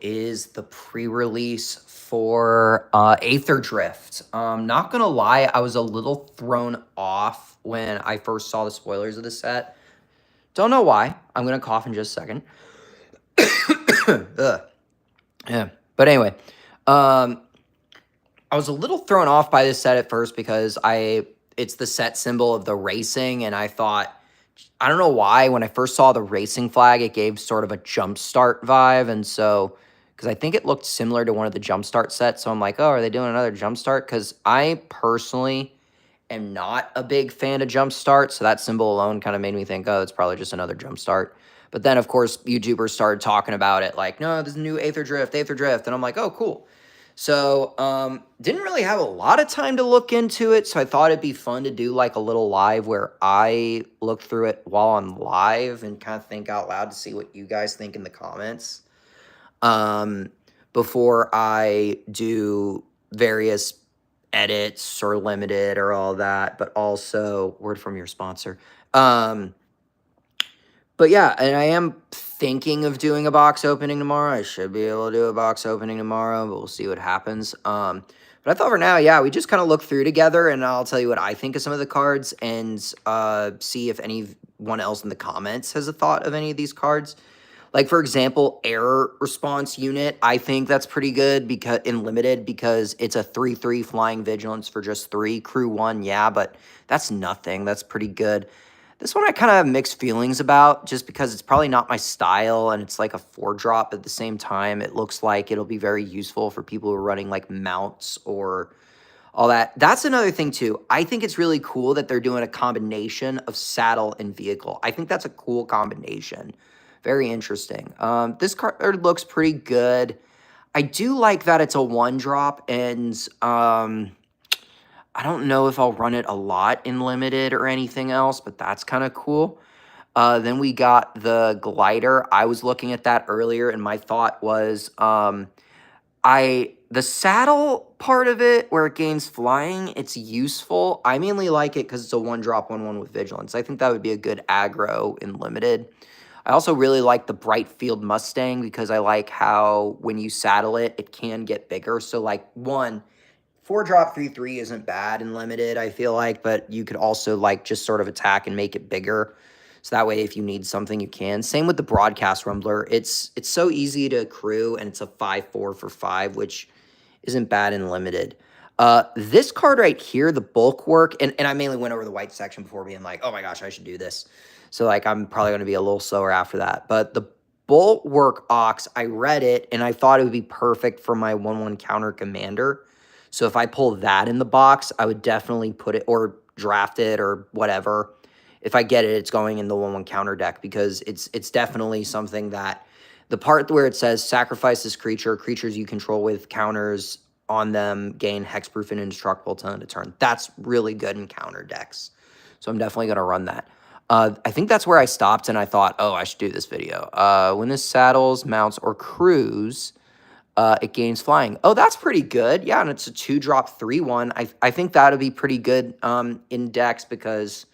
Is the pre-release for aetherdrift. Not gonna lie, I was a little thrown off when I first saw the spoilers of the set. Don't know why. I'm gonna cough in just a second. Ugh. Yeah. But anyway, um, I was a little thrown off by this set at first because it's the set symbol of the racing, and I thought, I don't know why, when I first saw the racing flag, it gave sort of a jumpstart vibe, and so, because I think it looked similar to one of the jumpstart sets, so I'm like, oh, are they doing another jumpstart? Because I personally am not a big fan of jumpstart, so that symbol alone kind of made me think, oh, it's probably just another jumpstart. But then, of course, YouTubers started talking about it, like, no, there's a new Aether Drift, and I'm like, oh, cool. So, didn't really have a lot of time to look into it, so I thought it'd be fun to do like a little live where I look through it while I'm live and kind of think out loud to see what you guys think in the comments. Um, before I do various edits or limited or all that, but also word from your sponsor. But yeah, and I am thinking of doing a box opening tomorrow. I should be able to do a box opening tomorrow, but we'll see what happens. But I thought for now, yeah, we just kind of look through together, and I'll tell you what I think of some of the cards, and see if anyone else in the comments has a thought of any of these cards. Like, for example, error response unit. I think that's pretty good because in limited because it's a 3/3 flying vigilance for just 3. Crew 1, yeah, but that's nothing. That's pretty good. This one I kind of have mixed feelings about just because it's probably not my style and it's like a 4-drop. At the same time, it looks like it'll be very useful for people who are running like mounts or all that. That's another thing too. I think it's really cool that they're doing a combination of saddle and vehicle. I think that's a cool combination. Very interesting. This card looks pretty good. I do like that it's a 1-drop, and I don't know if I'll run it a lot in limited or anything else, but that's kind of cool. Then we got the glider. I was looking at that earlier, and my thought was, the saddle part of it where it gains flying, it's useful. I mainly like it because it's a 1-drop 1/1 with vigilance. I think that would be a good aggro in limited. I also really like the Bright Field Mustang because I like how when you saddle it, it can get bigger. So like 4-drop 3/3 isn't bad in limited, I feel like, but you could also like just sort of attack and make it bigger. So that way, if you need something, you can. Same with the Broadcast Rumbler. It's so easy to accrue, and it's a 5/4 for 5, which isn't bad in limited. This card right here, the bulk work, and I mainly went over the white section before being like, oh my gosh, I should do this. So like I'm probably going to be a little slower after that. But the bulk work Ox, I read it, and I thought it would be perfect for my 1/1 counter commander. So if I pull that in the box, I would definitely put it or draft it or whatever. If I get it, it's going in the 1/1 counter deck because it's definitely something that the part where it says sacrifice this creature, creatures you control with counters on them gain hexproof and indestructible till end of turn. That's really good in counter decks. So I'm definitely going to run that. I think that's where I stopped and I thought, oh, I should do this video. When this saddles, mounts, or crews, it gains flying. Oh, that's pretty good. Yeah, and it's a 2-drop 3/1. I think that'll be pretty good in decks because,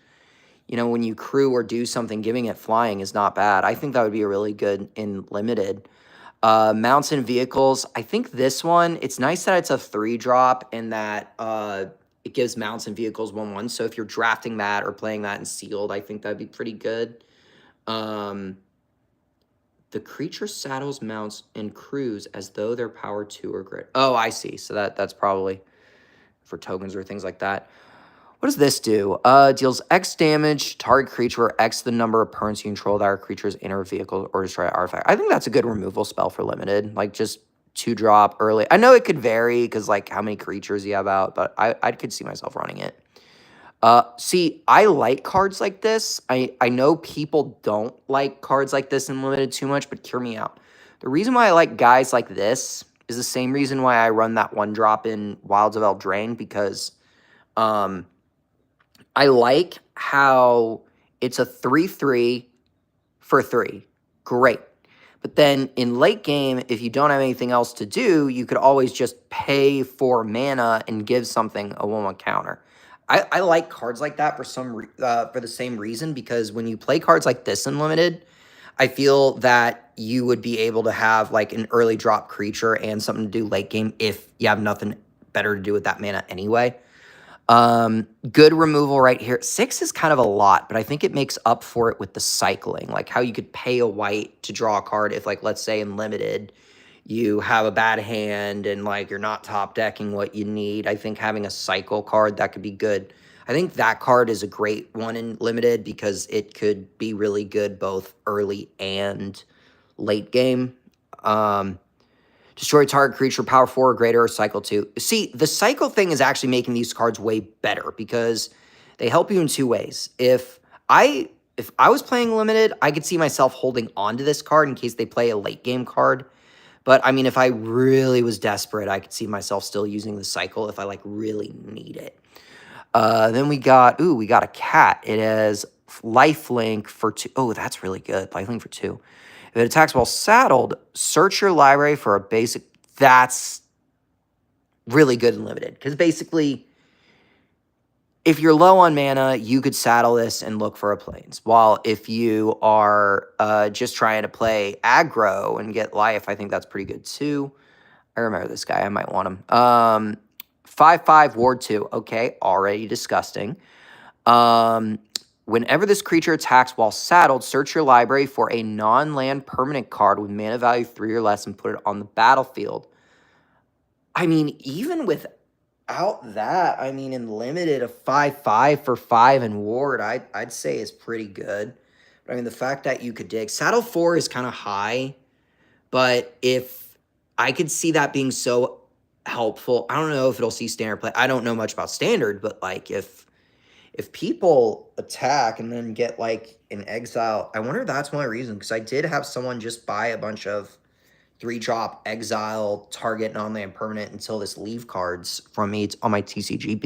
you know, when you crew or do something, giving it flying is not bad. I think that would be a really good in limited. Mounts and vehicles. I think this one, it's nice that it's a 3-drop and that it gives mounts and vehicles 1/1. So if you're drafting that or playing that in sealed, I think that'd be pretty good. The creature saddles, mounts, and crews as though they're power 2 or greater. Oh, I see. So that's probably for tokens or things like that. What does this do? Deals X damage, target creature, or X the number of permanents you control that are creature's inner vehicle or destroy artifact. I think that's a good removal spell for limited. Like, just 2-drop early. I know it could vary because, like, how many creatures you have out, but I could see myself running it. See, I like cards like this. I know people don't like cards like this in limited too much, but hear me out. The reason why I like guys like this is the same reason why I run that 1-drop in Wilds of Eldraine, because I like how it's a 3/3 for 3. Great. But then in late game, if you don't have anything else to do, you could always just pay for mana and give something a 1/1 counter. I like cards like that for the same reason, because when you play cards like this in limited, I feel that you would be able to have like an early drop creature and something to do late game if you have nothing better to do with that mana anyway. Good removal right here. 6 is kind of a lot, but I think it makes up for it with the cycling, like how you could pay a white to draw a card if, like, let's say in limited, you have a bad hand and like you're not top decking what you need. I think having a cycle card that could be good. I think that card is a great one in limited because it could be really good both early and late game. Destroy target creature, power 4 or greater, or cycle 2. See, the cycle thing is actually making these cards way better because they help you in 2 ways. If I was playing limited, I could see myself holding on to this card in case they play a late game card. But, I mean, if I really was desperate, I could see myself still using the cycle if I, like, really need it. Then we got a cat. It has lifelink for 2. Oh, that's really good. Lifelink for 2. If it attacks while saddled, search your library for a basic. That's really good and limited. Because basically, if you're low on mana, you could saddle this and look for a plains. While if you are just trying to play aggro and get life, I think that's pretty good too. I remember this guy. I might want him. 5/5 Ward 2. Okay, already disgusting. Whenever this creature attacks while saddled, search your library for a non-land permanent card with mana value 3 or less and put it on the battlefield. I mean, even without that, I mean, in limited, a 5/5 for 5 and Ward, I'd say is pretty good. But I mean, the fact that you could dig. Saddle 4 is kind of high, but if I could see that being so helpful, I don't know if it'll see standard play. I don't know much about standard, but like if people attack and then get like an exile, I wonder if that's one reason, because I did have someone just buy a bunch of 3-drop exile target non-land permanent until this leave cards from me on my TCG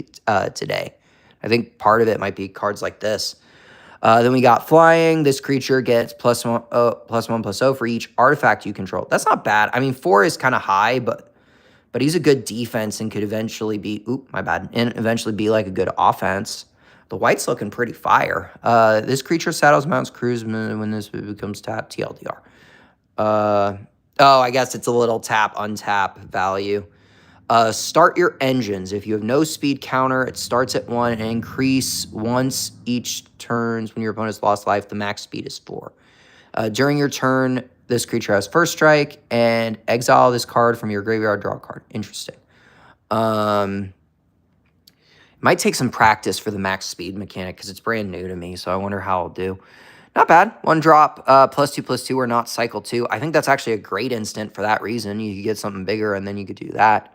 today. I think part of it might be cards like this. Then we got flying. This creature gets +1/+0 for each artifact you control. That's not bad. I mean, 4 is kind of high, but he's a good defense and could eventually be, and eventually be like a good offense. The white's looking pretty fire. This creature saddles, mounts, cruise when this becomes tap, TLDR. Oh, I guess it's a little tap, untap value. Start your engines. If you have no speed counter, it starts at 1 and increase once each turns when your opponent's lost life. The max speed is 4. During your turn, this creature has first strike, and exile this card from your graveyard, draw a card. Interesting. Might take some practice for the max speed mechanic because it's brand new to me, so I wonder how I'll do. Not bad. 1 drop, +2/+2 or not cycle 2. I think that's actually a great instant for that reason. You could get something bigger, and then you could do that.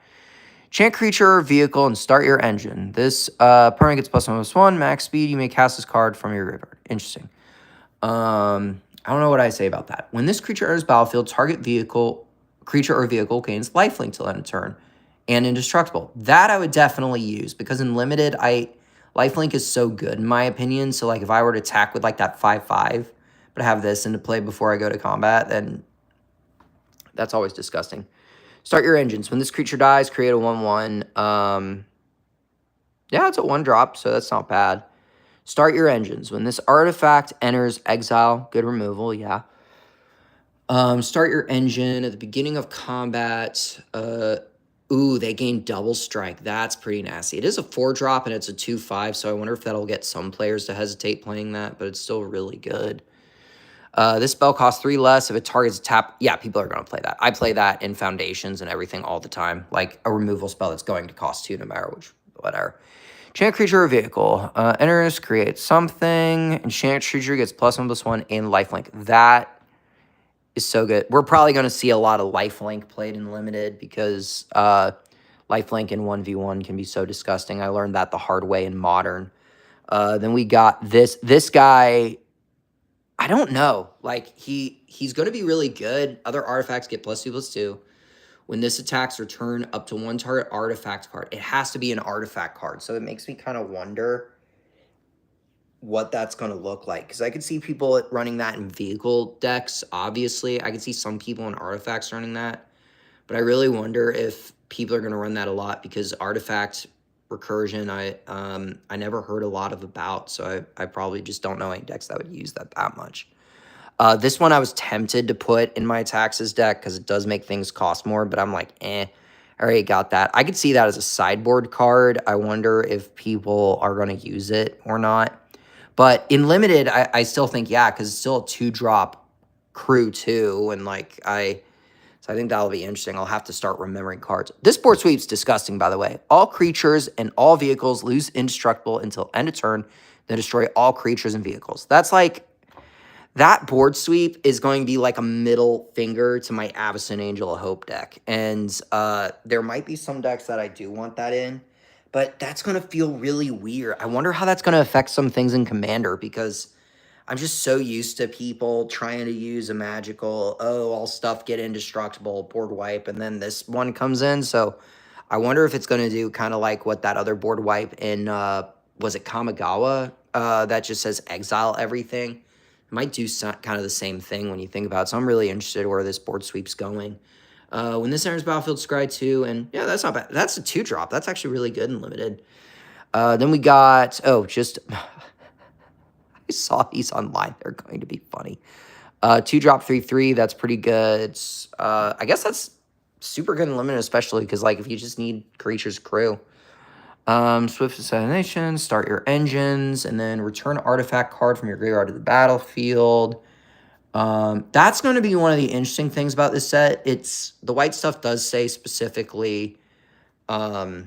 Chant creature or vehicle and start your engine. This permanent gets +1/+1, max speed. You may cast this card from your graveyard. Interesting. I don't know what I say about that. When this creature enters battlefield, target creature or vehicle gains lifelink till end of turn and indestructible. That I would definitely use because in limited, lifelink is so good in my opinion. So like if I were to attack with like that 5/5, but have this into play before I go to combat, then that's always disgusting. Start your engines. When this creature dies, create a 1/1. Yeah, it's a 1 drop, so that's not bad. Start your engines. When this artifact enters exile, good removal, yeah. Start your engine at the beginning of combat. They gain double strike. That's pretty nasty. It is a 4 drop and it's a 2/5, so I wonder if that'll get some players to hesitate playing that, but it's still really good. This spell costs 3 less if it targets a tap. Yeah, people are going to play that. I play that in Foundations and everything all the time. Like a removal spell that's going to cost 2 no matter whatever. Enchant creature or vehicle. Enters, create something. Enchant creature gets +1/+1 and lifelink. That is so good. We're probably going to see a lot of lifelink played in limited because lifelink in 1v1 can be so disgusting. I learned that the hard way in modern. Then we got this guy. I don't know. Like he's going to be really good. Other artifacts get +2/+2. When this attacks, return up to 1 target artifact card. It has to be an artifact card. So it makes me kind of wonder what that's going to look like. Because I could see people running that in vehicle decks, obviously. I could see some people in artifacts running that. But I really wonder if people are going to run that a lot because artifact recursion, I never heard a lot about. So I probably just don't know any decks that would use that much. This one I was tempted to put in my taxes deck because it does make things cost more, but I'm like, eh, I already got that. I could see that as a sideboard card. I wonder if people are going to use it or not. But in limited, I still think, yeah, because it's still a 2-drop crew too. And like, so I think that'll be interesting. I'll have to start remembering cards. This board sweep's disgusting, by the way. All creatures and all vehicles lose indestructible until end of turn, then destroy all creatures and vehicles. That's like, that board sweep is going to be like a middle finger to my Avacyn Angel of Hope deck. And there might be some decks that I do want that in, but that's going to feel really weird. I wonder how that's going to affect some things in Commander, because I'm just so used to people trying to use a magical, oh, all stuff get indestructible, board wipe, and then this one comes in. So I wonder if it's going to do kind of like what that other board wipe in, was it Kamigawa, that just says exile everything. It might do kind of the same thing when you think about it. So I'm really interested where this board sweep's going. When this enters battlefield, scry 2, and yeah, that's not bad. That's a 2-drop. That's actually really good and limited. Then we got, just, I saw these online. They're going to be funny. 2-drop 3/3, that's pretty good. I guess that's super good and limited, especially because, like, if you just need creatures crew. Swift Assassination, start your engines, and then return artifact card from your graveyard to the battlefield. That's going to be one of the interesting things about this set. The white stuff does say specifically, it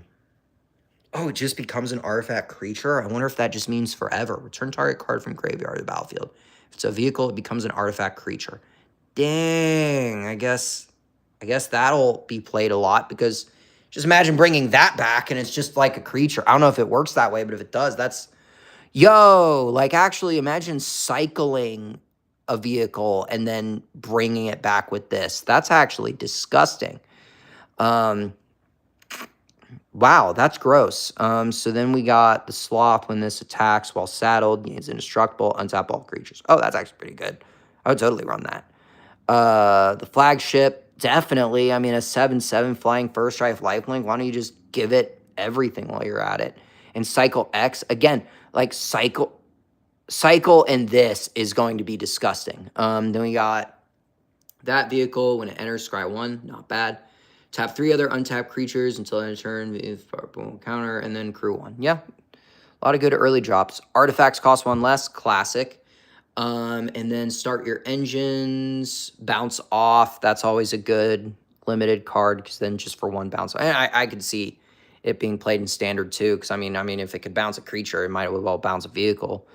just becomes an artifact creature. I wonder if that just means forever. Return target card from graveyard to the battlefield. If it's a vehicle, it becomes an artifact creature. Dang, I guess that'll be played a lot, because just imagine bringing that back and it's just like a creature. I don't know if it works that way, but if it does, that's... Yo, like, actually imagine cycling a vehicle and then bringing it back with this. That's actually disgusting. Wow, that's gross. So then we got the Sloth. When this attacks while saddled, it's indestructible, untap all creatures. Oh, that's actually pretty good. I would totally run that. The Flagship, definitely. I mean, a 7/7 flying first strike lifelink. Why don't you just give it everything while you're at it? And Cycle X, again, like Cycle and this is going to be disgusting. Then we got that vehicle. When it enters, scry 1, not bad. Tap 3 other untapped creatures until end of turn, counter, and then crew 1. Yeah, a lot of good early drops. Artifacts cost 1 less, classic. And then start your engines, bounce off. That's always a good limited card, because then just for 1 bounce. I could see it being played in standard too, because I mean, if it could bounce a creature, it might as well bounce a vehicle.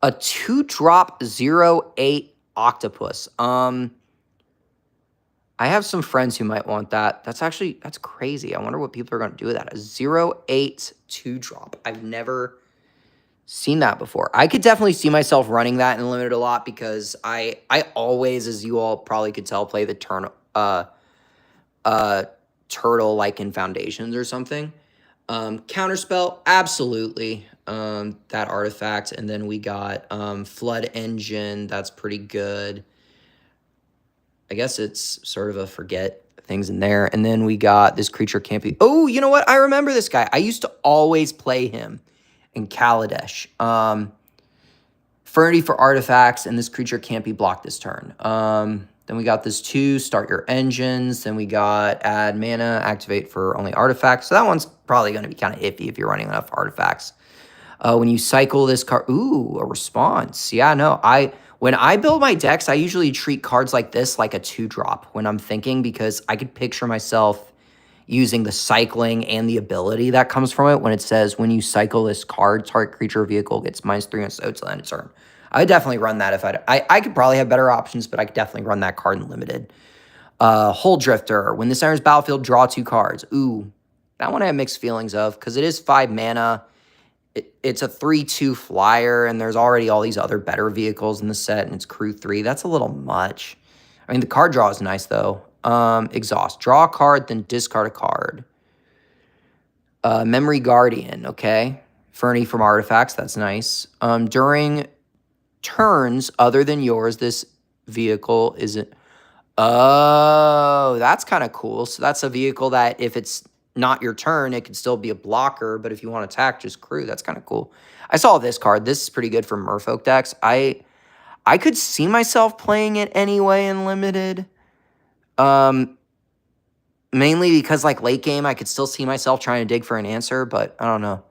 A 2-drop 0/8 octopus. I have some friends who might want that. That's crazy. I wonder what people are going to do with that. A 0/8 2-drop. I've never seen that before. I could definitely see myself running that in limited a lot, because I always, as you all probably could tell, play the turtle like in Foundations or something. Counterspell, absolutely. That artifact. And then we got Flood Engine. That's pretty good. I guess it's sort of a forget things in there. And then we got this creature can't be... Oh, you know what? I remember this guy. I used to always play him in Kaladesh. Fernity for artifacts, and this creature can't be blocked this turn. Then we got this 2, start your engines. Then we got add mana, activate for only artifacts. So that one's probably going to be kind of iffy if you're running enough artifacts. When you cycle this card... Ooh, a response. Yeah, no, when I build my decks, I usually treat cards like this like a 2-drop when I'm thinking, because I could picture myself using the cycling and the ability that comes from it when it says, when you cycle this card, target creature or vehicle gets -3 on so till end of turn. I would definitely run that if I could probably have better options, but I could definitely run that card in limited. Hull Drifter. When this enters battlefield, draw 2 cards. Ooh, that one I have mixed feelings of, because it is 5 mana. It's a 3/2 flyer, and there's already all these other better vehicles in the set, and it's crew 3. That's a little much. I mean, the card draw is nice, though. Exhaust. Draw a card, then discard a card. Memory Guardian, okay. Fernie from artifacts, that's nice. During turns other than yours, this vehicle isn't... Oh, that's kind of cool. So that's a vehicle that if it's not your turn, it could still be a blocker, but if you want to attack, just crew. That's kind of cool. I saw this card. This is pretty good for Merfolk decks. I I could see myself playing it anyway in limited. Mainly because, like, late game, I could still see myself trying to dig for an answer, but I don't know.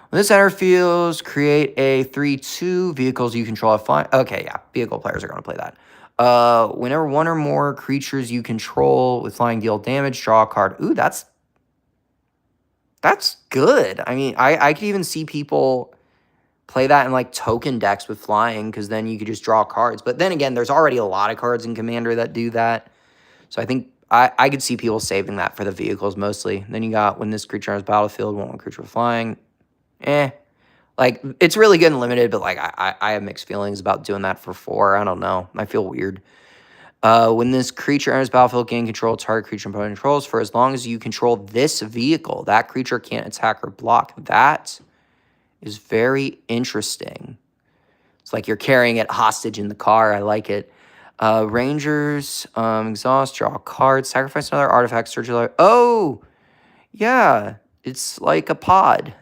When this enter fields, create a 3/2 vehicles you control have flying. Okay, yeah, vehicle players are going to play that. Whenever one or more creatures you control with flying deal damage, draw a card. Ooh, that's good. I mean, I could even see people play that in like token decks with flying, because then you could just draw cards. But then again, there's already a lot of cards in Commander that do that. So I think I could see people saving that for the vehicles mostly. Then you got when this creature enters battlefield, one creature with flying. Like, it's really good and limited, but like I have mixed feelings about doing that for 4. I don't know. I feel weird. When this creature enters battlefield, gain control of target creature opponent controls for as long as you control this vehicle. That creature can't attack or block. That is very interesting. It's like you're carrying it hostage in the car. I like it. Rangers, exhaust, draw a card, sacrifice another artifact, search your life. Oh, yeah. It's like a pod.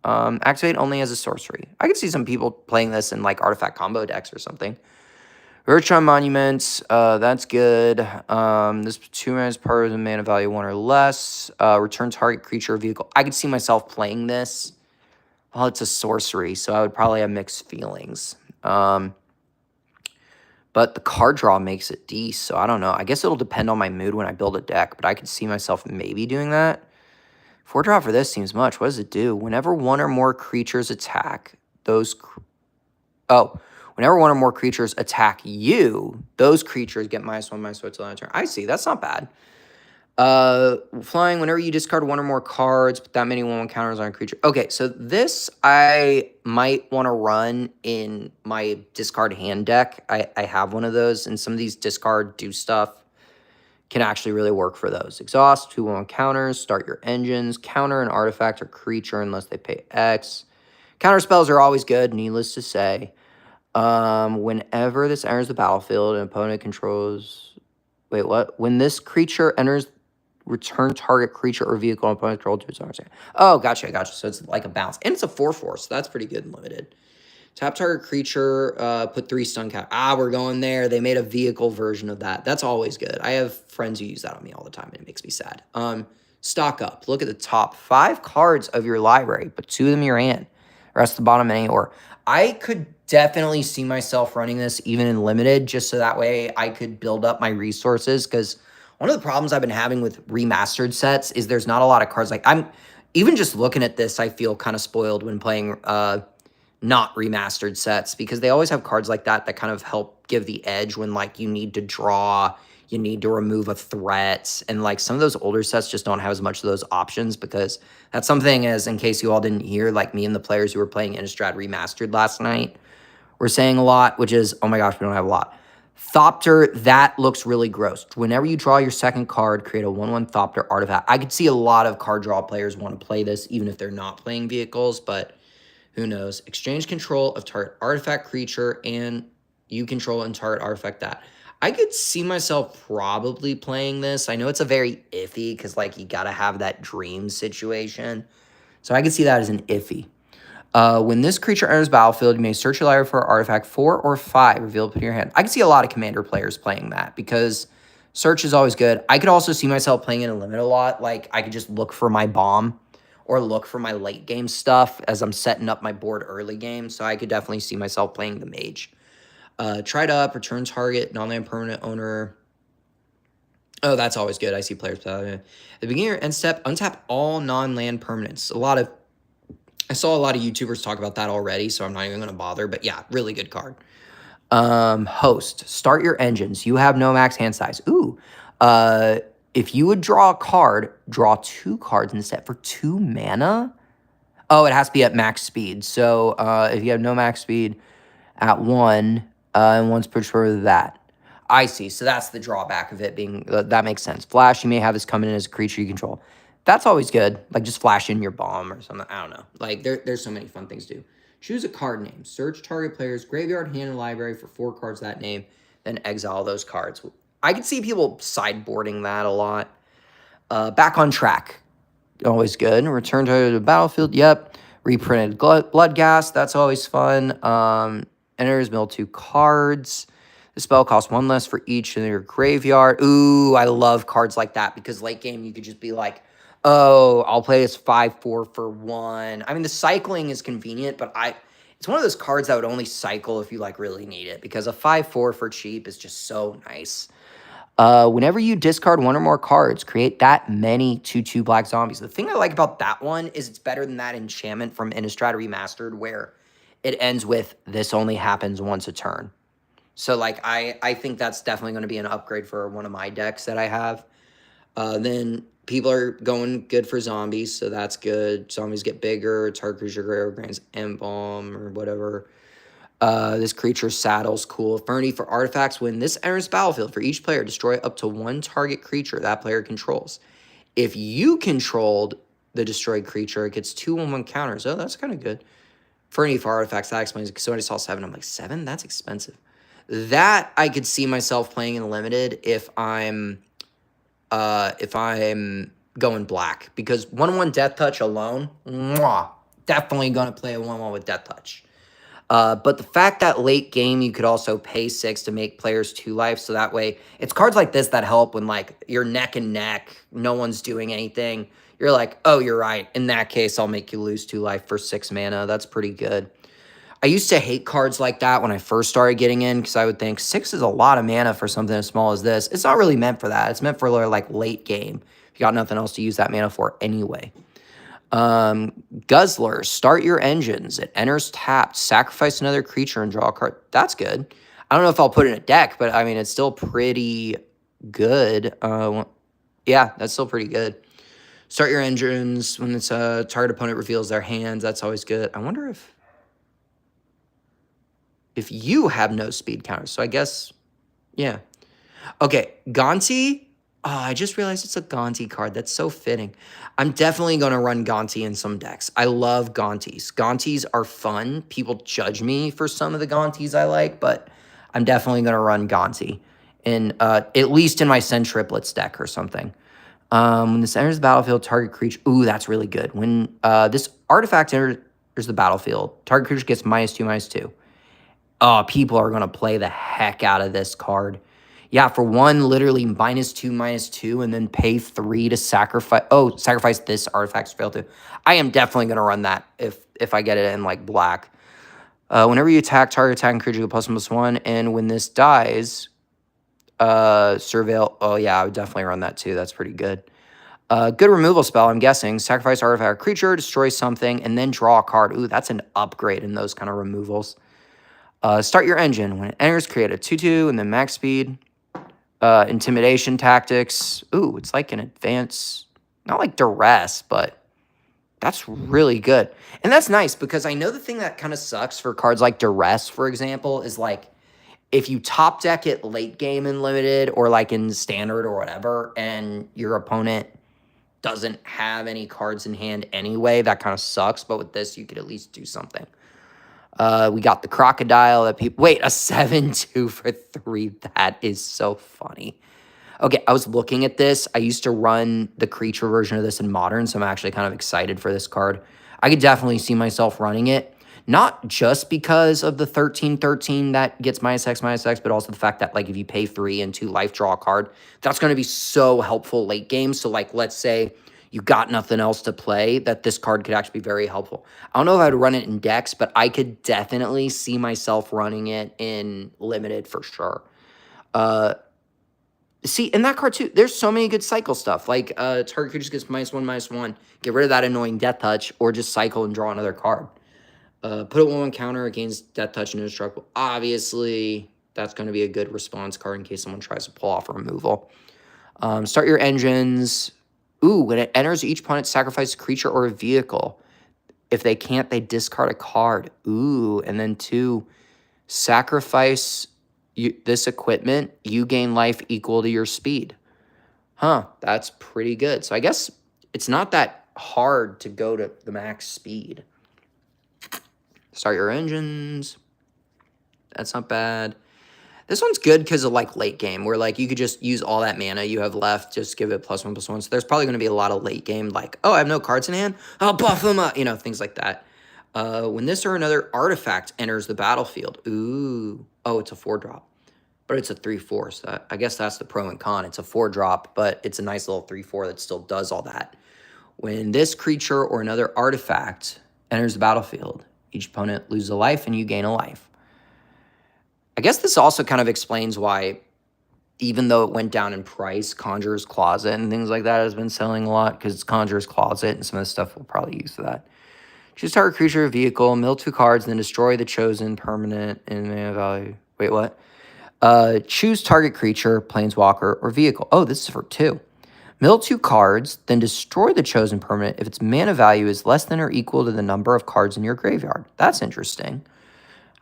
Activate only as a sorcery. I could see some people playing this in like artifact combo decks or something. Earthshine Monuments, that's good. This 2 mana is part of the mana value 1 or less. Return target creature or vehicle. I could see myself playing this. Well, it's a sorcery, so I would probably have mixed feelings. But the card draw makes it decent, so I don't know. I guess it'll depend on my mood when I build a deck, but I could see myself maybe doing that. 4 drop for this seems much. What does it do? Whenever one or more creatures attack, whenever one or more creatures attack you, those creatures get -1/-1 till end of turn. I see. That's not bad. Flying, whenever you discard one or more cards, put that many 1/1 counters on a creature. Okay, so this I might want to run in my discard hand deck. I have one of those, and some of these discard do stuff can actually really work for those. Exhaust, 2/1 counters, start your engines, counter an artifact or creature unless they pay X. Counter spells are always good, needless to say. Whenever this enters the battlefield, an opponent controls... Wait, what? When this creature enters, return target creature or vehicle opponent control to its owner. Oh, gotcha. So it's like a bounce. And it's a 4/4, so that's pretty good and limited. Tap target creature, put 3 stun cap. We're going there. They made a vehicle version of that. That's always good. I have friends who use that on me all the time, and it makes me sad. Stock up. Look at the top 5 cards of your library, but 2 of them in your hand. The rest of the bottom any or. I could definitely see myself running this even in limited, just so that way I could build up my resources, because one of the problems I've been having with remastered sets is there's not a lot of cards. Like, I'm even just looking at this, I feel kind of spoiled when playing not remastered sets, because they always have cards like that kind of help give the edge when, like, you need to draw, you need to remove a threat, and like some of those older sets just don't have as much of those options, because that's something, as in case you all didn't hear, like me and the players who were playing Innistrad Remastered last night were saying a lot, which is, oh my gosh, we don't have a lot. Thopter, that looks really gross. Whenever you draw your second card, create a 1/1 Thopter artifact. I could see a lot of card draw players want to play this, even if they're not playing vehicles, but who knows? Exchange control of target artifact creature, and you control and target artifact that. I could see myself probably playing this. I know it's a very iffy, because like you got to have that dream situation. So I could see that as an iffy. When this creature enters battlefield, you may search your library for an artifact 4 or 5 revealed in your hand. I can see a lot of Commander players playing that, because search is always good. I could also see myself playing in a limit a lot. Like, I could just look for my bomb or look for my late game stuff as I'm setting up my board early game. So I could definitely see myself playing the mage. Tried up, return target, non-land permanent owner. Oh, that's always good. I see players play that. At the beginning of your end step, untap all non-land permanents. I saw a lot of YouTubers talk about that already, so I'm not even going to bother. But yeah, really good card. Host, start your engines. You have no max hand size. Ooh. If you would draw a card, draw 2 cards instead for 2 mana. Oh, it has to be at max speed. So if you have no max speed at 1, and once per turn that. I see. So that's the drawback of it being, that makes sense. Flash, you may have this coming in as a creature you control. That's always good. Like, just flash in your bomb or something. I don't know. Like, there's so many fun things to do. Choose a card name. Search target player's graveyard, hand, and library for 4 cards that name. Then exile those cards. I could see people sideboarding that a lot. Back on track. Always good. Return to the battlefield. Yep. Reprinted blood gas. That's always fun. Enters mill 2 cards. The spell costs 1 less for each in your graveyard. Ooh, I love cards like that because late game you could just be like, oh, I'll play this 5/4 for 1. I mean, the cycling is convenient, but it's one of those cards that would only cycle if you like really need it because a 5/4 for cheap is just so nice. Whenever you discard 1 or more cards, create that many 2/2 black zombies. The thing I like about that one is it's better than that enchantment from Innistrad Remastered where it ends with this only happens once a turn. So like I think that's definitely going to be an upgrade for one of my decks that I have. Then people are going good for zombies, so that's good. Zombies get bigger. Target creature grants embalm or whatever. This creature's saddle's cool. Affinity for artifacts. When this enters the battlefield, for each player, destroy up to 1 target creature that player controls. If you controlled the destroyed creature, it gets 2/1 counters. Oh, that's kind of good. Affinity for artifacts. That explains it. Somebody saw 7. I'm like, 7? That's expensive. That I could see myself playing in limited if I'm going black. Because 1/1 Death Touch alone, mwah, definitely going to play a 1/1 with Death Touch. But the fact that late game you could also pay 6 to make players 2 life, so that way it's cards like this that help when like you're neck and neck, no one's doing anything. You're like, oh, you're right. In that case, I'll make you lose 2 life for 6 mana. That's pretty good. I used to hate cards like that when I first started getting in because I would think 6 is a lot of mana for something as small as this. It's not really meant for that. It's meant for like late game. You got nothing else to use that mana for anyway. Guzzler, start your engines. It enters tapped. Sacrifice another creature and draw a card. That's good. I don't know if I'll put it in a deck, but I mean, it's still pretty good. Yeah, that's still pretty good. Start your engines when it's a target opponent reveals their hands. That's always good. I wonder if you have no speed counters. So I guess, yeah. Okay, Gonti. Oh, I just realized it's a Gonti card. That's so fitting. I'm definitely going to run Gonti in some decks. I love Gontis. Gontis are fun. People judge me for some of the Gontis I like, but I'm definitely going to run Gonti. At least in my Send Triplets deck or something. When this enters the battlefield, target creature... Ooh, that's really good. When this artifact enters the battlefield, target creature gets -2/-2. Oh, people are going to play the heck out of this card. Yeah, for 1, literally -2/-2, and then pay 3 to sacrifice... Oh, sacrifice this artifact to fail to. I am definitely going to run that if I get it in, like, black. Whenever you attack, target attacking creature get +1/+1, and when this dies, surveil... Oh, yeah, I would definitely run that, too. That's pretty good. Good removal spell, I'm guessing. Sacrifice artifact creature, destroy something, and then draw a card. Ooh, that's an upgrade in those kind of removals. Start your engine. When it enters, create a 2/2 and then max speed. Intimidation tactics. Ooh, it's like an advance, not like duress, but that's really good. And that's nice because I know the thing that kind of sucks for cards like duress, for example, is like if you top deck it late game in limited or like in standard or whatever, and your opponent doesn't have any cards in hand anyway, that kind of sucks. But with this, you could at least do something. We got the crocodile that people... Wait, a 7/2 for 3. That is so funny. Okay, I was looking at this. I used to run the creature version of this in Modern, so I'm actually kind of excited for this card. I could definitely see myself running it. Not just because of the 13/13 that gets -X, but also the fact that, like, if you pay 3 and 2 life, draw a card, that's going to be so helpful late game. So, like, let's say you got nothing else to play, that this card could actually be very helpful. I don't know if I'd run it in decks, but I could definitely see myself running it in limited for sure. See, in that card too, there's so many good cycle stuff. Like, target creature just gets -1/-1. Get rid of that annoying Death Touch, or just cycle and draw another card. Put a 1/1 counter against Death Touch and Indestructible. Obviously, that's going to be a good response card in case someone tries to pull off a removal. Start your engines. Ooh, when it enters, each opponent sacrifice a creature or a vehicle. If they can't, they discard a card. Ooh, and then 2, sacrifice this equipment. You gain life equal to your speed. Huh, that's pretty good. So I guess it's not that hard to go to the max speed. Start your engines. That's not bad. This one's good because of, like, late game, where, like, you could just use all that mana you have left, just give it +1/+1. So there's probably going to be a lot of late game, like, oh, I have no cards in hand. I'll buff them up, you know, things like that. When this or another artifact enters the battlefield. Ooh. Oh, it's a 4-drop. But it's a 3/4. So I guess that's the pro and con. It's a 4-drop, but it's a nice little 3/4 that still does all that. When this creature or another artifact enters the battlefield, each opponent loses a life and you gain a life. I guess this also kind of explains why, even though it went down in price, Conjurer's Closet and things like that has been selling a lot, because it's Conjurer's Closet, and some of the stuff we'll probably use for that. Choose target creature or vehicle, mill 2 cards, then destroy the chosen permanent in mana value. Wait, what? Choose target creature, planeswalker, or vehicle. Oh, this is for 2. Mill 2 cards, then destroy the chosen permanent if its mana value is less than or equal to the number of cards in your graveyard. That's interesting.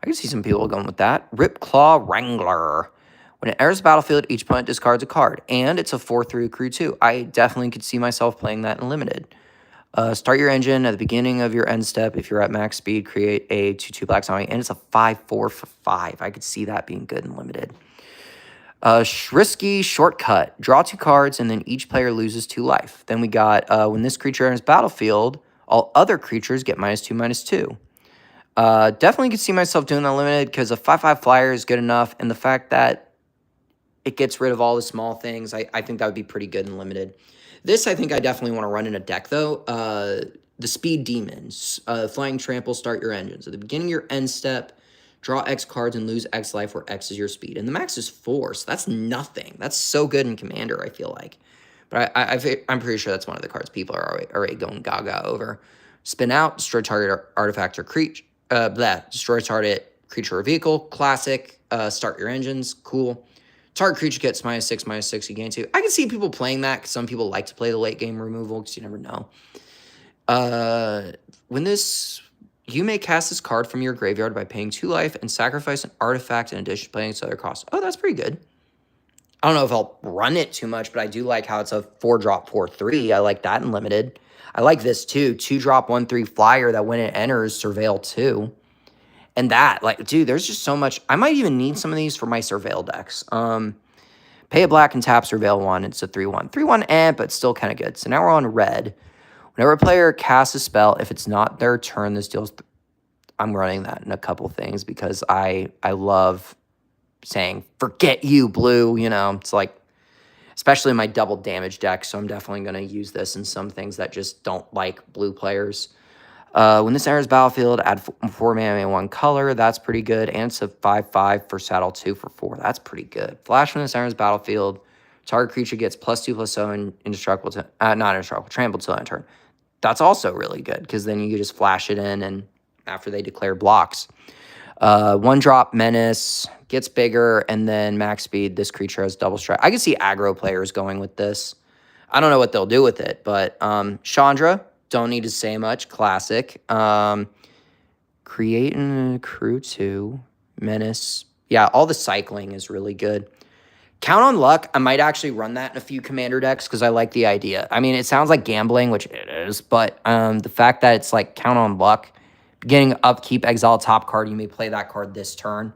I can see some people going with that. Ripclaw Wrangler. When it enters the battlefield, each opponent discards a card, and it's a 4/3 crew too. I definitely could see myself playing that in Limited. Start your engine at the beginning of your end step. If you're at max speed, create a 2/2 black zombie, and it's a 5/4 for 5. I could see that being good in Limited. Risky Shortcut. Draw 2 cards, and then each player loses 2 life. Then we got, when this creature enters battlefield, all other creatures get -2/-2. Definitely could see myself doing that Limited, because a 5/5 flyer is good enough, and the fact that it gets rid of all the small things, I think that would be pretty good in Limited. This, I think I definitely want to run in a deck, though. The Speed Demons. Flying Trample, start your engines. At the beginning of your end step, draw X cards and lose X life, where X is your speed. And the max is 4, so that's nothing. That's so good in Commander, I feel like. But I'm pretty sure that's one of the cards people are already going gaga over. Spin out, destroy target artifact or creature. Destroy target creature or vehicle. Classic. Start your engines. Cool. Target creature gets -6/-6. You gain 2. I can see people playing that, because some people like to play the late game removal, because you never know. When this... You may cast this card from your graveyard by paying 2 life and sacrifice an artifact in addition to paying its other costs. Oh, that's pretty good. I don't know if I'll run it too much, but I do like how it's a 4-drop 4/3. I like that in Limited. I like this too. 2-drop 1/3 flyer that when it enters, surveil 2. And that, like, dude, there's just so much. I might even need some of these for my surveil decks. Pay a black and tap surveil 1. It's a 3/1. 3/1, but still kind of good. So now we're on red. Whenever a player casts a spell, if it's not their turn, this deals... I'm running that in a couple things, because I love saying, forget you, blue. You know, it's like, especially in my double damage deck, so I'm definitely going to use this in some things that just don't like blue players. When this enters battlefield, add 4 mana and 1 color. That's pretty good. And it's a 5/5 for saddle 2 for 4. That's pretty good. Flash when this enters battlefield. Target creature gets +2/+0 indestructible to... not indestructible, trampled till end turn. That's also really good, because then you can just flash it in, and after they declare blocks. 1-drop menace, gets bigger, and then max speed. This creature has double strike. I can see aggro players going with this. I don't know what they'll do with it, but Chandra, don't need to say much. Classic. Create a crew 2. Menace. Yeah, all the cycling is really good. Count on Luck, I might actually run that in a few Commander decks, because I like the idea. I mean, it sounds like gambling, which it is, but the fact that it's like Count on Luck, beginning upkeep, exile top card, you may play that card this turn.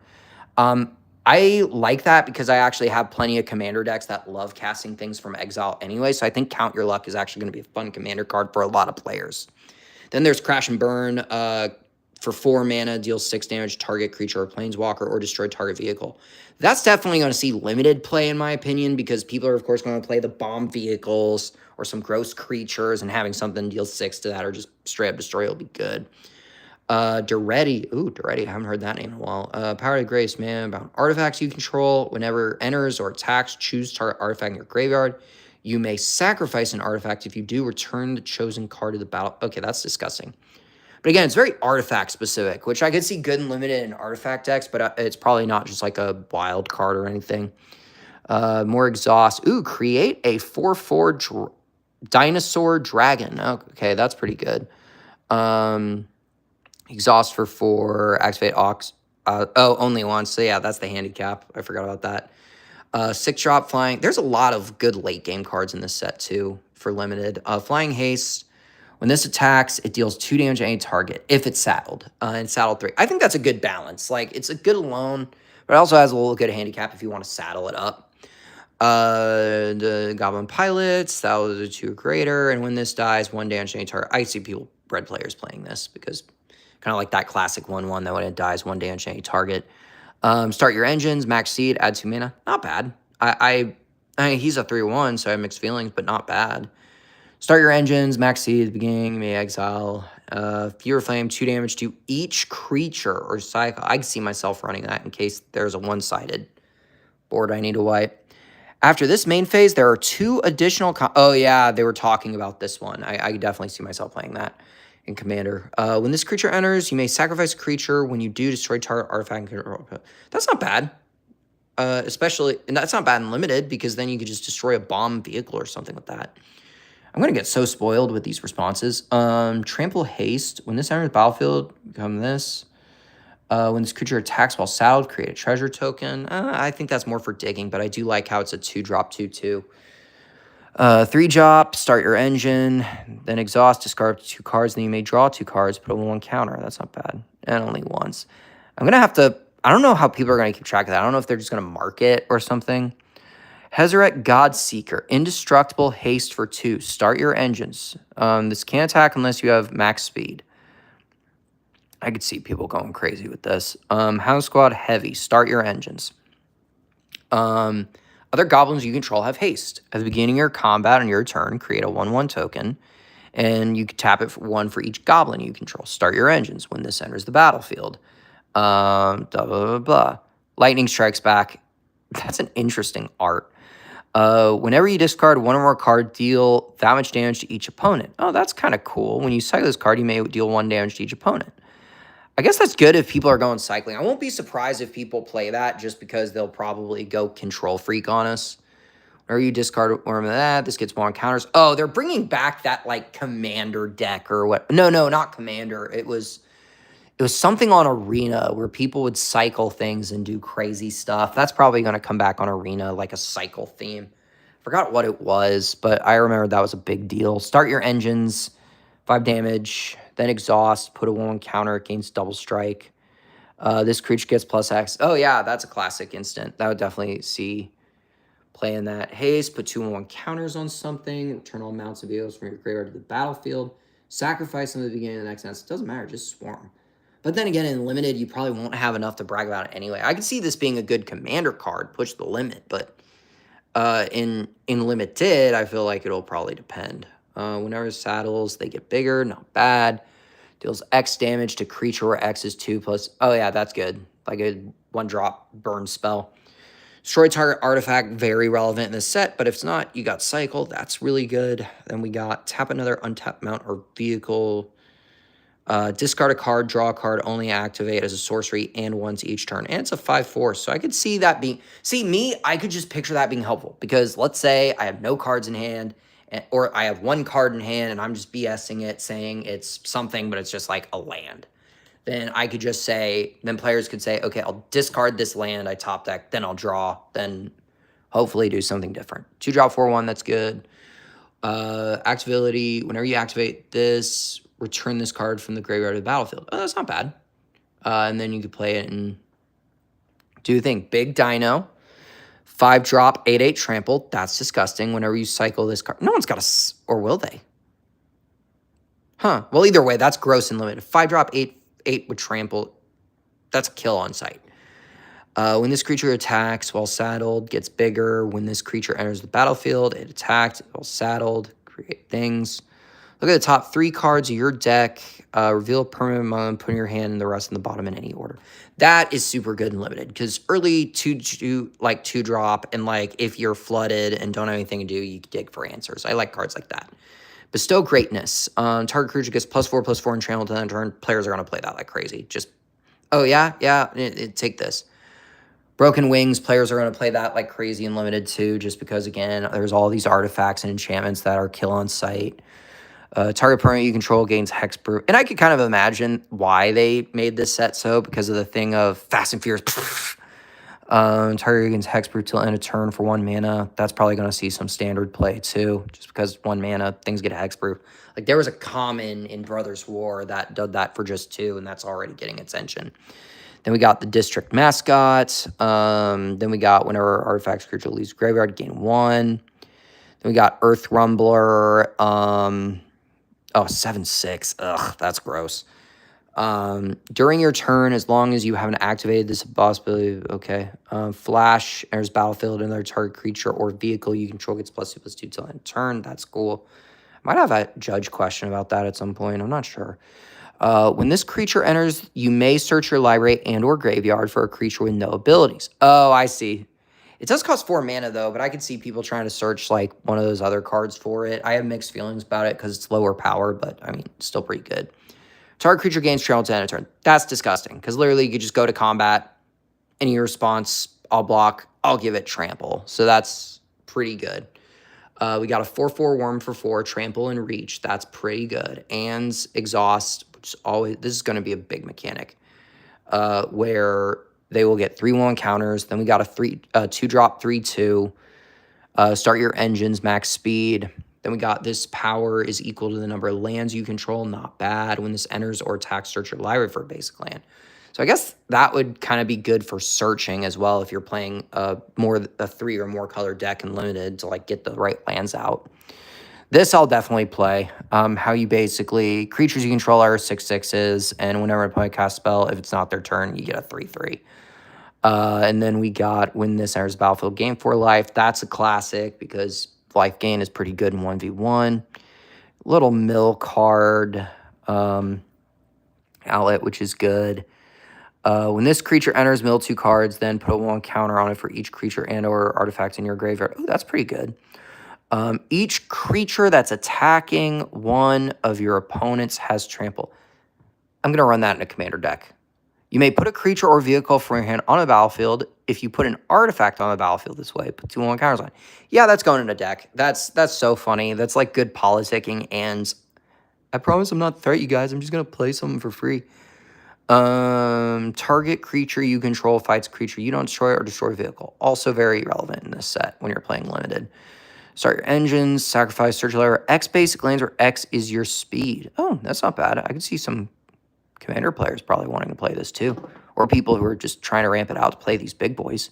I like that, because I actually have plenty of Commander decks that love casting things from exile anyway, so I think Count Your Luck is actually going to be a fun Commander card for a lot of players. Then there's Crash and Burn. For 4 mana, deals 6 damage to target creature or planeswalker, or destroy target vehicle. That's definitely going to see limited play, in my opinion, because people are, of course, going to play the bomb vehicles or some gross creatures, and having something deal 6 to that or just straight up destroy will be good. Duretti. Ooh, Duretti. I haven't heard that name in a while. Power to Grace, man. About artifacts you control. Whenever enters or attacks, choose target artifact in your graveyard. You may sacrifice an artifact. If you do, return the chosen card to the battle. Okay, that's disgusting. But again, it's very artifact specific, which I could see good and limited in artifact decks, but it's probably not just like a wild card or anything. More exhaust. Ooh, create a 4/4 dinosaur dragon. Okay, that's pretty good. Exhaust for 4. Activate Ox. Only once. So yeah, that's the handicap. I forgot about that. 6-drop flying. There's a lot of good late game cards in this set too for limited. Flying haste. When this attacks, it deals 2 damage to any target if it's saddled. And saddled 3. I think that's a good balance. Like, it's a good alone, but it also has a little good handicap if you want to saddle it up. The Goblin Pilots, that was a 2 or greater. And when this dies, 1 damage to any target. I see people, red players, playing this because Kind of like that classic 1/1 that when it dies, 1 damage to any target. Start your engines, max seed, add 2 mana. Not bad. I mean, he's a 3/1, so I have mixed feelings, but not bad. Start your engines, max seed at the beginning, you may exile. Fear Flame, 2 damage to each creature or cycle. I can see myself running that in case there's a one-sided board I need to wipe. After this main phase, there are 2 additional... oh, yeah, they were talking about this one. I definitely see myself playing that in Commander. When this creature enters, you may sacrifice a creature. When you do, destroy target artifact. That's not bad. Especially... and that's not bad in Limited, because then you could just destroy a bomb vehicle or something with that. I'm going to get so spoiled with these responses. Trample Haste. When this enters the battlefield, become this. When this creature attacks while saddled, create a treasure token. I think that's more for digging, but I do like how it's a 2-drop, 2/2. 3-drop, start your engine, then exhaust, discard up to 2 cards, then you may draw 2 cards, put 1 counter. That's not bad. And only once. I'm going to have to... I don't know how people are going to keep track of that. I don't know if they're just going to mark it or something. Hezeret Godseeker, indestructible haste for 2. Start your engines. This can't attack unless you have max speed. I could see people going crazy with this. Hound Squad Heavy, start your engines. Other goblins you control have haste. At the beginning of your combat on your turn, create a 1/1 token, and you can tap it for 1 for each goblin you control. Start your engines when this enters the battlefield. Blah, blah, blah, blah. Lightning Strikes Back. That's an interesting art. Whenever you discard 1 or more card, deal that much damage to each opponent. Oh, that's kind of cool. When you cycle this card, you may deal 1 damage to each opponent. I guess that's good if people are going cycling. I won't be surprised if people play that just because they'll probably go control freak on us. Or you discard one of that, this gets 1 counters. Oh, they're bringing back that, like, Commander deck or what. No, not Commander. It was something on Arena where people would cycle things and do crazy stuff. That's probably going to come back on Arena, like a cycle theme. Forgot what it was, but I remember that was a big deal. Start your engines, 5 damage, then exhaust, put a 1/1 counter against double strike. This creature gets +X. Oh, yeah, that's a classic instant. That would definitely see playing that. Haste, put 2 1 counters on something, return all mounts and vehicles from your graveyard to the battlefield, sacrifice them at the beginning of the next round. It doesn't matter, just swarm. But then again, in Limited, you probably won't have enough to brag about it anyway. I can see this being a good Commander card, push the limit, but in Limited, I feel like it'll probably depend. Whenever saddles, they get bigger, not bad. Deals X damage to creature where X is 2 plus... oh, yeah, that's good. Like a 1-drop burn spell. Destroy target artifact, very relevant in this set, but if it's not, you got Cycle. That's really good. Then we got tap another untapped mount or vehicle... discard a card, draw a card, only activate as a sorcery and once each turn. And it's a 5/4, so I could see that being... see, me, I could just picture that being helpful. Because let's say I have no cards in hand, or I have 1 card in hand, and I'm just BSing it, saying it's something, but it's just like a land. Then I could just say... then players could say, okay, I'll discard this land, I top deck, then I'll draw, then hopefully do something different. 2-drop 4/1, that's good. Activability, whenever you activate this... return this card from the graveyard to the battlefield. Oh, that's not bad. And then you could play it and do the thing. Big Dino. 5-drop, 8/8 trample. That's disgusting. Whenever you cycle this card. No one's got a... or will they? Huh. Well, either way, that's gross and limited. 5-drop, 8/8 with trample. That's a kill on sight. When this creature attacks while saddled, gets bigger. When this creature enters the battlefield, it attacked while saddled. Create things. Look at the top 3 cards of your deck. Reveal a permanent among them, put in your hand, and the rest in the bottom in any order. That is super good and limited, because early 2-drop, and like if you're flooded and don't have anything to do, you can dig for answers. I like cards like that. Bestow Greatness. Target creature gets +4/+4 in trample to the turn. Players are going to play that like crazy. Just, oh yeah, take this. Broken Wings, players are going to play that like crazy and limited too, just because, again, there's all these artifacts and enchantments that are kill on sight. Target permanent you control gains hexproof. And I could kind of imagine why they made this set so, because of the thing of Fast and Furious. Target gains hexproof till end of turn for 1 mana. That's probably going to see some standard play too, just because 1 mana, things get hexproof. Like there was a common in Brothers War that did that for just 2, and that's already getting attention. Then we got the District Mascot. Then we got whenever artifacts creature leaves graveyard, gain 1. Then we got Earth Rumbler. Oh, 7/6. Ugh, that's gross. During your turn, as long as you haven't activated this possibility, okay. Flash enters battlefield, another target creature or vehicle you control gets +2/+2 till end turn. That's cool. Might have a judge question about that at some point. I'm not sure. When this creature enters, you may search your library and or graveyard for a creature with no abilities. Oh, I see. It does cost 4 mana, though, but I could see people trying to search, like, one of those other cards for it. I have mixed feelings about it because it's lower power, but, I mean, still pretty good. Target creature gains trample to end of turn. That's disgusting, because literally you could just go to combat, any response, I'll block, I'll give it trample. So that's pretty good. We got a 4/4 worm for 4, trample and reach. That's pretty good. And exhaust, which is always, this is going to be a big mechanic, where they will get 3/1 counters. Then we got a 2-drop 3/2. Start your engines, max speed. Then we got this power is equal to the number of lands you control. Not bad. When this enters or attacks, search your library for a basic land. So I guess that would kind of be good for searching as well if you're playing a 3 or more color deck and limited to like get the right lands out. This I'll definitely play. How you basically, creatures you control are 6/6s, and whenever an opponent casts a spell, if it's not their turn, you get a 3/3. And then we got when this enters battlefield, gain 4 life. That's a classic because life gain is pretty good in 1v1. Little mill card, outlet, which is good. When this creature enters, mill 2 cards, then put a 1 counter on it for each creature and or artifact in your graveyard. Oh, that's pretty good. Each creature that's attacking one of your opponents has trample. I'm going to run that in a commander deck. You may put a creature or vehicle from your hand on a battlefield. If you put an artifact on the battlefield this way, put 2/1 counters on it. Yeah, that's going in a deck. That's so funny. That's like good politicking, and I promise I'm not a threat, you guys. I'm just going to play something for free. Target creature you control fights creature you don't destroy or destroy vehicle. Also very relevant in this set when you're playing limited. Start your engines, sacrifice, search your library. X basic lands where X is your speed. Oh, that's not bad. I could see some commander players probably wanting to play this too. Or people who are just trying to ramp it out to play these big boys.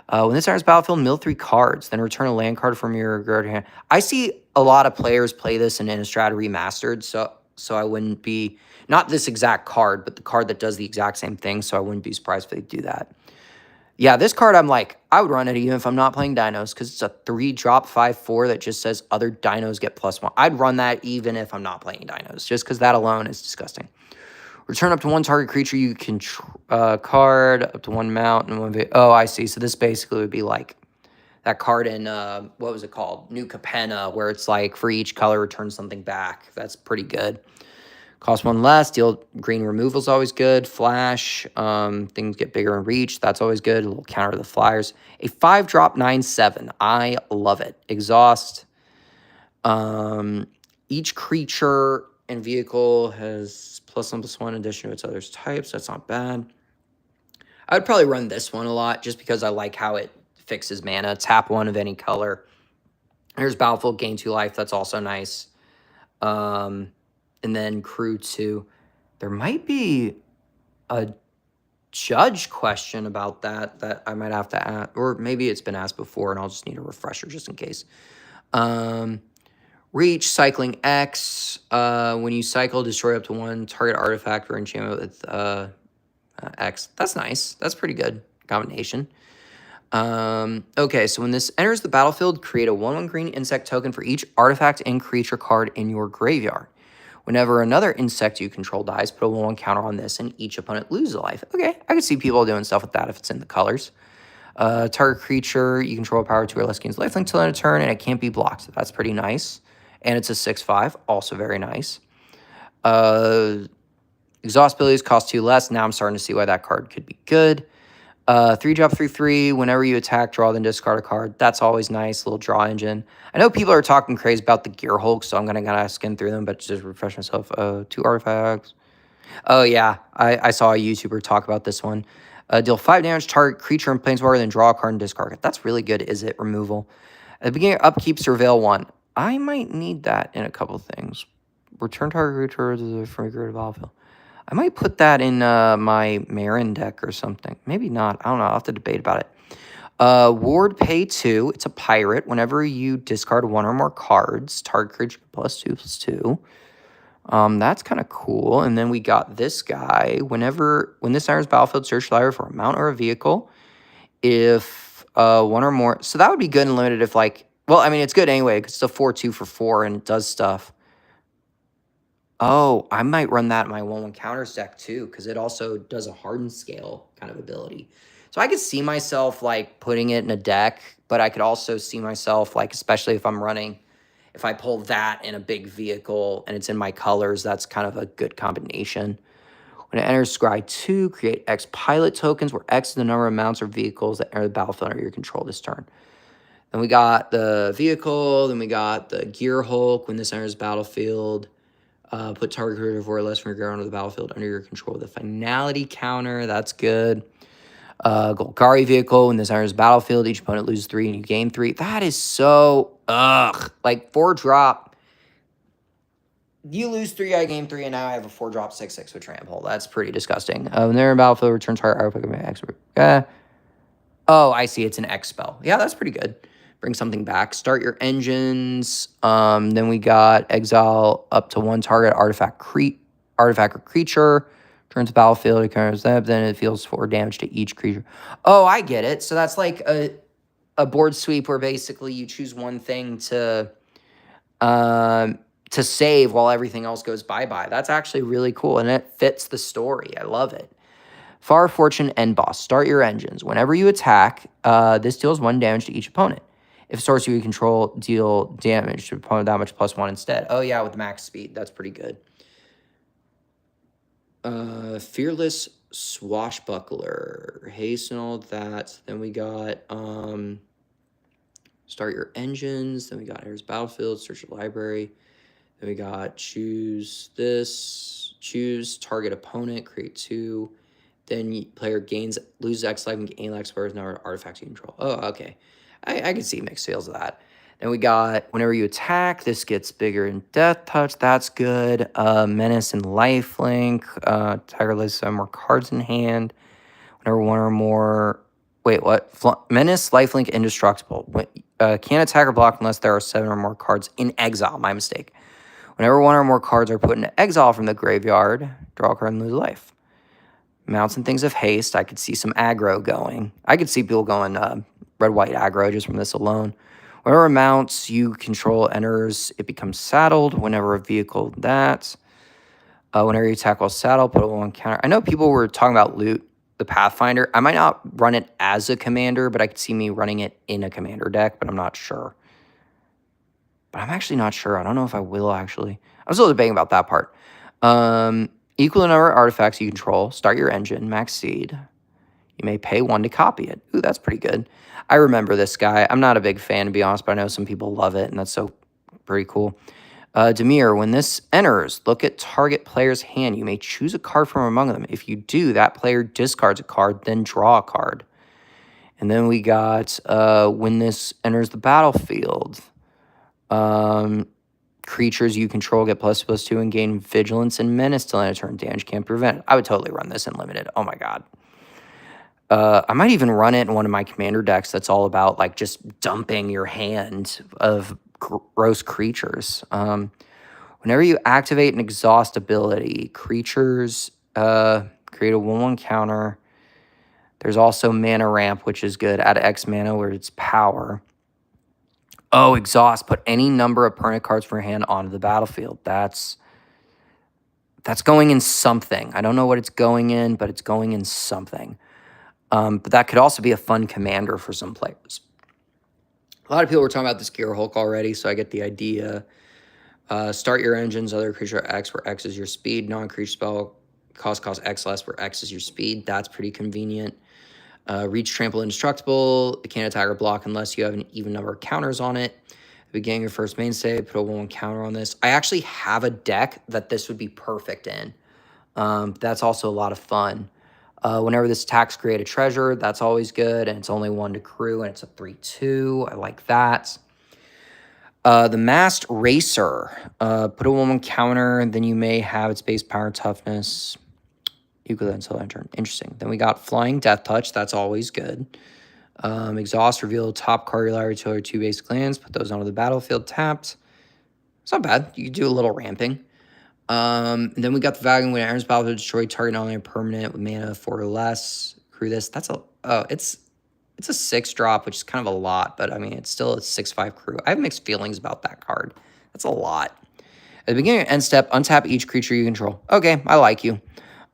When this enters battlefield, mill 3 cards, then return a land card from your graveyard hand. I see a lot of players play this in Innistrad Remastered, so I wouldn't be, not this exact card, but the card that does the exact same thing, so I wouldn't be surprised if they do that. Yeah, this card, I'm like, I would run it even if I'm not playing dinos, because it's a 3-drop 5/4 that just says other dinos get +1. I'd run that even if I'm not playing dinos, just because that alone is disgusting. Return up to 1 target creature you can card, up to 1 mount, and 1 oh, I see. So this basically would be like that card in, what was it called? New Capenna, where it's like for each color, return something back. That's pretty good. Cost 1 less, deal green removal is always good. Flash, things get bigger in reach. That's always good. A little counter to the flyers. A 5-drop 9/7. I love it. Exhaust. Each creature and vehicle has +1/+1 addition to its other types. That's not bad. I would probably run this one a lot just because I like how it fixes mana. Tap 1 of any color. Here's battlefield, gain 2 life. That's also nice. And then crew 2. There might be a judge question about that I might have to ask, or maybe it's been asked before and I'll just need a refresher just in case. Reach, cycling X. When you cycle, destroy up to 1 target artifact or enchantment with X. That's nice. That's pretty good combination. Okay, so when this enters the battlefield, create a 1/1 green insect token for each artifact and creature card in your graveyard. Whenever another insect you control dies, put a 1/1 counter on this and each opponent loses a life. Okay, I could see people doing stuff with that if it's in the colors. Target creature you control power 2 or less gains lifelink till end of turn, and it can't be blocked. That's pretty nice. And it's a 6/5, also very nice. Exhaust abilities cost 2 less. Now I'm starting to see why that card could be good. 3-drop 3/3. Whenever you attack, draw, then discard a card. That's always nice. Little draw engine. I know people are talking crazy about the Gear Hulk, so I'm going to kind of skim through them, but just refresh myself. 2 artifacts. Oh, yeah. I saw a YouTuber talk about this one. Deal 5 damage, target creature and planeswalker, then draw a card and discard it. That's really good, is it? Removal. At the beginning, upkeep, surveil 1. I might need that in a couple things. Return target creature from your battlefield. I might put that in my Marin deck or something. Maybe not. I don't know. I'll have to debate about it. Ward pay 2. It's a pirate. Whenever you discard 1 or more cards, target creature +2/+2. That's kind of cool. And then we got this guy. When this enters battlefield, search the library for a mount or a vehicle. If one or more, so that would be good and limited if like, well, I mean, it's good anyway because it's a 4/2 for 4 and it does stuff. Oh, I might run that in my 1/1 counters deck too because it also does a hardened scale kind of ability. So I could see myself like putting it in a deck, but I could also see myself like, especially if I'm running, if I pull that in a big vehicle and it's in my colors, that's kind of a good combination. When it enters Scry 2, create X pilot tokens, where X is the number of mounts or vehicles that enter the battlefield under your control this turn. Then we got the vehicle, then we got the Gear Hulk. When this enters battlefield, put target creature or less from your gear onto the battlefield under your control with a finality counter. That's good. Golgari vehicle. When this enters battlefield, each opponent loses 3 and you gain 3. That is so, like 4-drop. You lose 3, I gain 3, and now I have a 4-drop 6/6 with trample. That's pretty disgusting. When they're in battlefield, return target arrow Pokemon expert. Oh, I see. It's an X spell. Yeah, that's pretty good. Bring something back. Start your engines. Then we got exile up to 1 target artifact or creature. Turns to battlefield. It covers that. Then it deals 4 damage to each creature. Oh, I get it. So that's like a board sweep where basically you choose one thing to save while everything else goes bye-bye. That's actually really cool, and it fits the story. I love it. Far Fortune End Boss. Start your engines. Whenever you attack, this deals 1 damage to each opponent. If source you control, deal damage to opponent that much +1 instead. Oh, yeah, with max speed. That's pretty good. Fearless Swashbuckler. Hasten all that. Then we got start your engines. Then we got enters battlefield, search your library. Then we got choose this, choose target opponent, create 2. Then player loses X life and gain X whereas now artifacts you control. Oh, okay. I can see mixed feels of that. Then we got whenever you attack, this gets bigger in Death Touch. That's good. Menace and Lifelink. Tireless, more cards in hand. Whenever one or more. Wait, what? Menace, Lifelink, Indestructible. Can't attack or block unless there are 7 or more cards in exile. My mistake. Whenever 1 or more cards are put into exile from the graveyard, draw a card and lose life. Mounts and things of haste. I could see some aggro going. I could see people going red-white aggro just from this alone. Whenever mounts you control enters, it becomes saddled. Whenever a vehicle whenever you attack while saddled, put a 1 counter. I know people were talking about loot the Pathfinder. I might not run it as a commander, but I could see me running it in a commander deck, but I'm not sure. But I'm actually not sure. I don't know if I will actually. I'm still debating about that part. Equal the number of artifacts you control. Start your engine. Max seed. You may pay 1 to copy it. Ooh, that's pretty good. I remember this guy. I'm not a big fan, to be honest, but I know some people love it, and that's so pretty cool. Demir, when this enters, look at target player's hand. You may choose a card from among them. If you do, that player discards a card, then draw a card. And then we got when this enters the battlefield. Creatures you control get +2 and gain vigilance and menace till end of turn. Damage can't prevent it. I would totally run this in limited. Oh my god. I might even run it in one of my commander decks that's all about like just dumping your hand of gross creatures. Whenever you activate an exhaust ability, creatures create a 1/1 counter. There's also mana ramp, which is good. Add X mana where it's power. Oh, exhaust. Put any number of permanent cards from your hand onto the battlefield. That's going in something. I don't know what it's going in, but it's going in something. But that could also be a fun commander for some players. A lot of people were talking about this Gear Hulk already, so I get the idea. Start your engines, other creature X, where X is your speed. Non-creature spell, cost X less, where X is your speed. That's pretty convenient. Reach, trample, indestructible. It can't attack or block unless you have an even number of counters on it. At the beginning of your first mainstay, put a 1/1 counter on this. I actually have a deck that this would be perfect in. That's also a lot of fun. Whenever this attacks, create a treasure. That's always good, and it's only 1 to crew, and it's a 3/2. I like that. The Masked Racer. Put a 1/1 counter, then you may have its base power toughness equal that until end turn. Interesting. Then we got Flying Death Touch. That's always good. Exhaust, reveal top card your library to 2 basic lands. Put those onto the battlefield tapped. It's not bad. You can do a little ramping. And then we got the Vagabond when Aaron's Battle to destroy target not only a permanent with mana 4 or less. Crew this. That's a it's a 6-drop, which is kind of a lot, but I mean it's still a 6/5 crew. I have mixed feelings about that card. That's a lot. At the beginning of end step, untap each creature you control. Okay, I like you.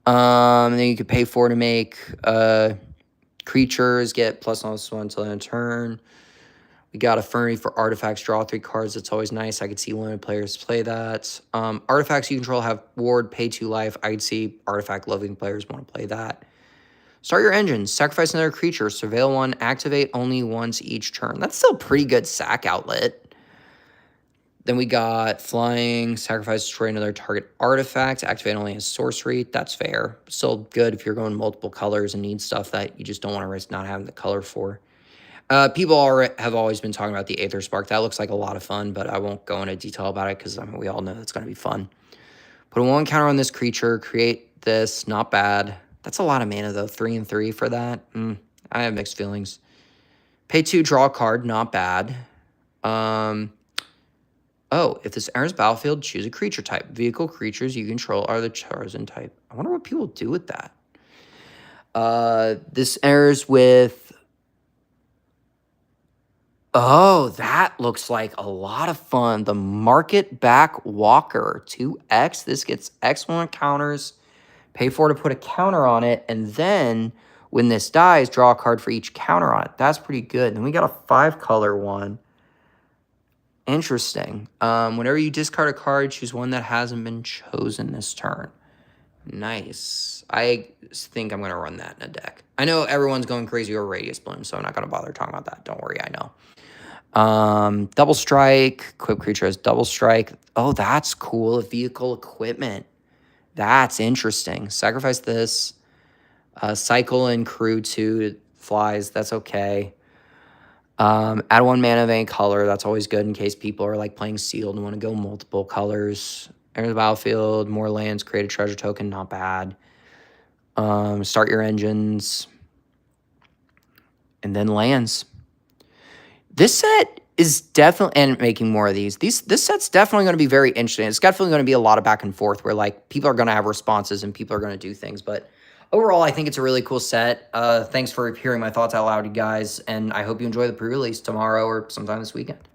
And then you could pay 4 to make creatures get +1/+1 until end of turn. We got Affinity for artifacts, draw 3 cards. That's always nice. I could see limited players play that. Artifacts you control have ward, pay 2 life. I could see artifact-loving players want to play that. Start your engines. Sacrifice another creature. Surveil 1. Activate only once each turn. That's still a pretty good sack outlet. Then we got Flying. Sacrifice, destroy another target artifact. Activate only as sorcery. That's fair. Still good if you're going multiple colors and need stuff that you just don't want to risk not having the color for. People have always been talking about the Aether Spark. That looks like a lot of fun, but I won't go into detail about it because I mean, we all know that's going to be fun. Put a 1 counter on this creature. Create this. Not bad. That's a lot of mana, though. 3 and 3 for that. I have mixed feelings. Pay 2, draw a card. Not bad. Oh, if this enters battlefield, choose a creature type. Vehicle creatures you control are the chosen type. I wonder what people do with that. This enters with... Oh, that looks like a lot of fun. The Market Back Walker. 2x. This gets X1 counters. Pay 4 to put a counter on it. And then when this dies, draw a card for each counter on it. That's pretty good. Then we got a 5-color one. Interesting. Whenever you discard a card, choose one that hasn't been chosen this turn. Nice. I think I'm going to run that in a deck. I know everyone's going crazy over Radius Bloom, so I'm not going to bother talking about that. Don't worry, I know. Double Strike. Equip creature has Double Strike. Oh, that's cool. Vehicle equipment. That's interesting. Sacrifice this. Cycle and crew 2 flies. That's okay. Add 1 mana of any color. That's always good in case people are like playing sealed and want to go multiple colors. Enter the battlefield. More lands. Create a treasure token. Not bad. Start your engines. And then lands. This set is definitely, and making more of these. This set's definitely going to be very interesting. It's definitely going to be a lot of back and forth where like people are going to have responses and people are going to do things. But overall, I think it's a really cool set. Thanks for hearing my thoughts out loud, you guys. And I hope you enjoy the pre-release tomorrow or sometime this weekend.